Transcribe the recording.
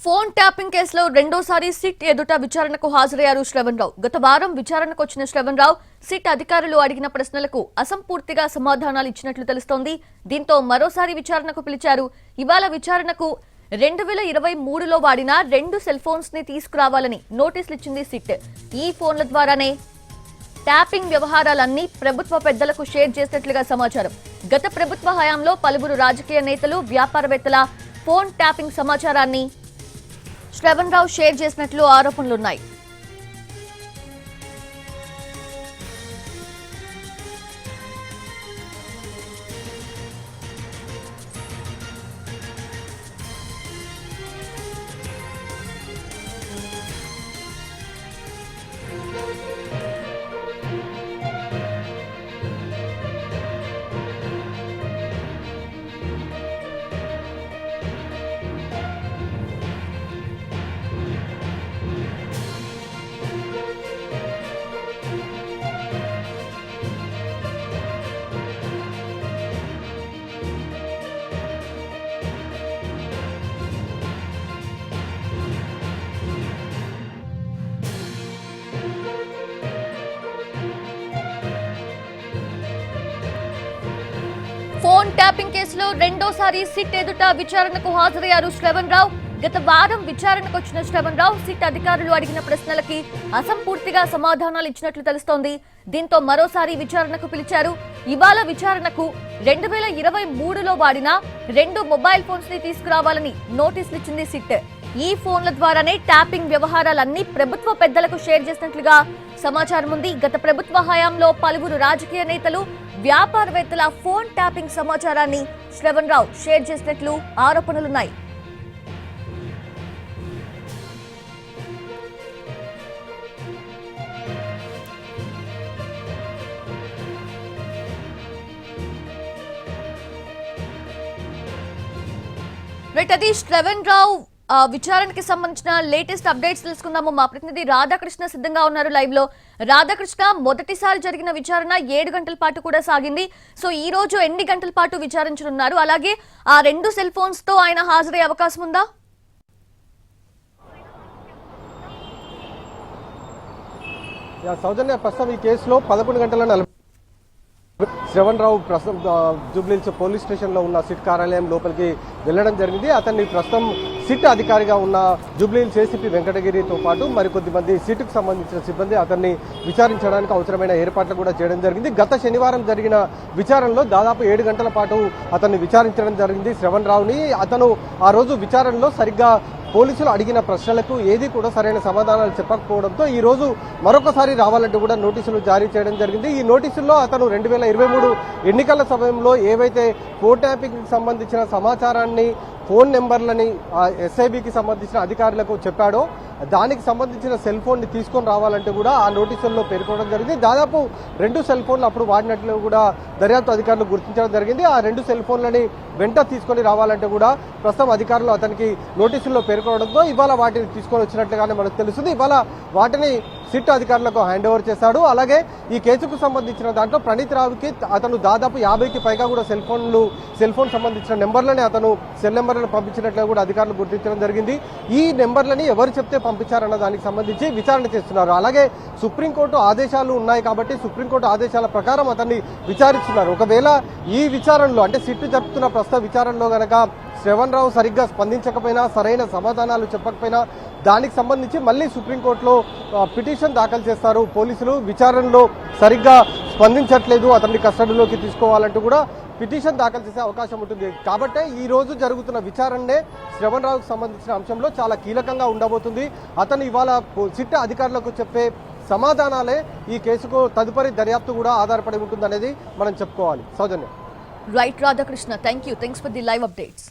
Phone tapping కేసులో రెండోసారి SIT ఎదుట విచారణకు హాజరయ్యారు శ్రవణ్ రావు. గత వారం విచారణకు వచ్చిన శ్రవణ్ రావు సిట్ అధికారులు అడిగిన ప్రశ్నలకు అసంపూర్తిగా సమాధానాలు ఇచ్చినట్లు తెలుస్తోంది. దీంతో మరోసారి విచారణకు పిలిచారు. ఇవాళ విచారణకు 2023లో వాడిన 2 సెల్ ఫోన్స్ ని తీసుకురావాలని నోటీసులు ఇచ్చింది సిట్. ఈ ఫోన్ల ద్వారానే ట్యాపింగ్ వ్యవహారాలన్నీ ప్రభుత్వ పెద్దలకు షేర్ చేసినట్లుగా సమాచారం. గత ప్రభుత్వ హయాంలో పలువురు రాజకీయ నేతలు, వ్యాపారవేత్తల ఫోన్ ట్యాపింగ్ సమాచారాన్ని శ్రవణ్ రావు షేర్ చేసినట్లు ఆరోపణలున్నాయి. ఫోన్ ట్యాపింగ్ కేసులో రెండోసారి సిట్ ఎదుట విచారణకు హాజరయ్యారు శ్రవణ్ రావు. గత వారం విచారణకు వచ్చిన శ్రవణ్ రావు సిట్ అధికారులు అడిగిన ప్రశ్నలకి అసంపూర్తిగా సమాధానాలు ఇచ్చినట్లు తెలుస్తోంది. దీంతో మరోసారి విచారణకు పిలిచారు. ఇవాళ విచారణకు 2023లో వాడిన 2 మొబైల్ ఫోన్స్ ని తీసుకురావాలని నోటీసులు ఇచ్చింది సిట్. ఈ ఫోన్ల ద్వారానే ట్యాపింగ్ వ్యవహారాలన్నీ ప్రభుత్వ పెద్దలకు షేర్ చేసినట్లుగా సమాచారం ఉంది. గత ప్రభుత్వ హయాంలో పలువురు రాజకీయ నేతలు, వ్యాపారవేత్తల ఫోన్ ట్యాపింగ్ సమాచారాన్ని శ్రవణ్ రావు షేర్ చేసినట్లు ఆరోపణలున్నాయి. అది శ్రవణ్ రావు విచారణకి సంబంధించిన లేటెస్ట్ అప్డేట్స్ తెలుసుకుందాము. మా ప్రతినిధి రాధాకృష్ణ సిద్ధంగా ఉన్నారు లైవ్ లో. రాధాకృష్ణ, మొదటిసారి జరిగిన విచారణ 7 గంటల పాటు కూడా సాగింది. సో ఈ రోజు ఎన్ని గంటల పాటు విచారించనున్నారు? అలాగే ఆ 2 సెల్ ఫోన్స్ తో ఆయన హాజరయ్యే అవకాశం ఉందా? సౌజన్య, ప్రస్తుతం ఈ కేసులో 11 గంటల శ్రవణ్ రావు ప్రస్తుతం జూబ్లీహిల్స్ పోలీస్ స్టేషన్ లో ఉన్న సిట్ కార్యాలయం లోపలికి వెళ్లడం జరిగింది. అతన్ని ప్రస్తుతం సిట్ అధికారిగా ఉన్న జూబ్లీహిల్స్ ఏసీపీ వెంకటగిరితో పాటు మరికొద్ది మంది సిట్కు సంబంధించిన సిబ్బంది అతన్ని విచారించడానికి అవసరమైన ఏర్పాట్లు కూడా చేయడం జరిగింది. గత శనివారం జరిగిన విచారణలో దాదాపు 7 గంటల పాటు అతన్ని విచారించడం జరిగింది శ్రవణ్ రావుని. అతను ఆ రోజు విచారణలో సరిగ్గా పోలీసులు అడిగిన ప్రశ్నలకు ఏది కూడా సరైన సమాధానాలు చెప్పకపోవడంతో ఈ రోజు మరొకసారి రావాలంటూ కూడా నోటీసులు జారీ చేయడం జరిగింది. ఈ నోటీసుల్లో అతను 2023 ఎన్నికల సమయంలో ఏవైతే ఫోన్ ట్యాపింగ్ సంబంధించిన సమాచారాన్ని, ఫోన్ నెంబర్లని ఎస్ఐబికి సంబంధించిన అధికారులకు చెప్పాడో దానికి సంబంధించిన సెల్ ఫోన్ ని తీసుకొని రావాలంటే కూడా ఆ నోటీసుల్లో పేర్కొనడం జరిగింది. దాదాపు 2 సెల్ ఫోన్లు అప్పుడు వాడినట్లు కూడా దర్యాప్తు అధికారులు గుర్తించడం జరిగింది. ఆ 2 సెల్ ఫోన్లని వెంట తీసుకొని రావాలంటే కూడా ప్రస్తుతం అధికారులు అతనికి నోటీసుల్లో పేర్కొనడంతో ఇవాళ వాటిని తీసుకొని వచ్చినట్లుగానే మనకు తెలుస్తుంది. ఇవాళ వాటిని సిట్ అధికారులకు హ్యాండ్ ఓవర్ చేశాడు. అలాగే ఈ కేసుకు సంబంధించిన దాంట్లో ప్రణీత్ రావుకి అతను దాదాపు 50కి పైగా కూడా సెల్ ఫోన్ సంబంధించిన నెంబర్లని అతను సెల్ నెంబర్లను పంపించినట్లుగా కూడా అధికారులు గుర్తించడం జరిగింది. ఈ నెంబర్లని ఎవరు చెప్తే పంపించారన్న దానికి సంబంధించి విచారణ చేస్తున్నారు. అలాగే సుప్రీంకోర్టు ఆదేశాలు ఉన్నాయి కాబట్టి సుప్రీంకోర్టు ఆదేశాల ప్రకారం అతన్ని విచారిస్తున్నారు. ఒకవేళ ఈ విచారణలో అంటే సిట్ జరుపుతున్న ప్రస్తుత విచారణలో గనక శ్రవణ్ రావు సరిగ్గా స్పందించకపోయినా, సరైన సమాధానాలు చెప్పకపోయినా దానికి సంబంధించి మళ్ళీ సుప్రీంకోర్టులో పిటిషన్ దాఖలు చేస్తారు పోలీసులు. విచారణలో సరిగ్గా స్పందించట్లేదు, అతన్ని కస్టడీలోకి తీసుకోవాలంటూ కూడా పిటిషన్ దాఖలు చేసే అవకాశం ఉంటుంది. కాబట్టి ఈ రోజు జరుగుతున్న విచారణనే శ్రవణ్ రావుకు సంబంధించిన అంశంలో చాలా కీలకంగా ఉండబోతుంది. అతను ఇవాళ సిట్ అధికారులకు చెప్పే సమాధానాలే ఈ కేసుకు తదుపరి దర్యాప్తు కూడా ఆధారపడి ఉంటుందనేది మనం చెప్పుకోవాలి. Soujanya. Right Radhakrishna, thanks for the live updates.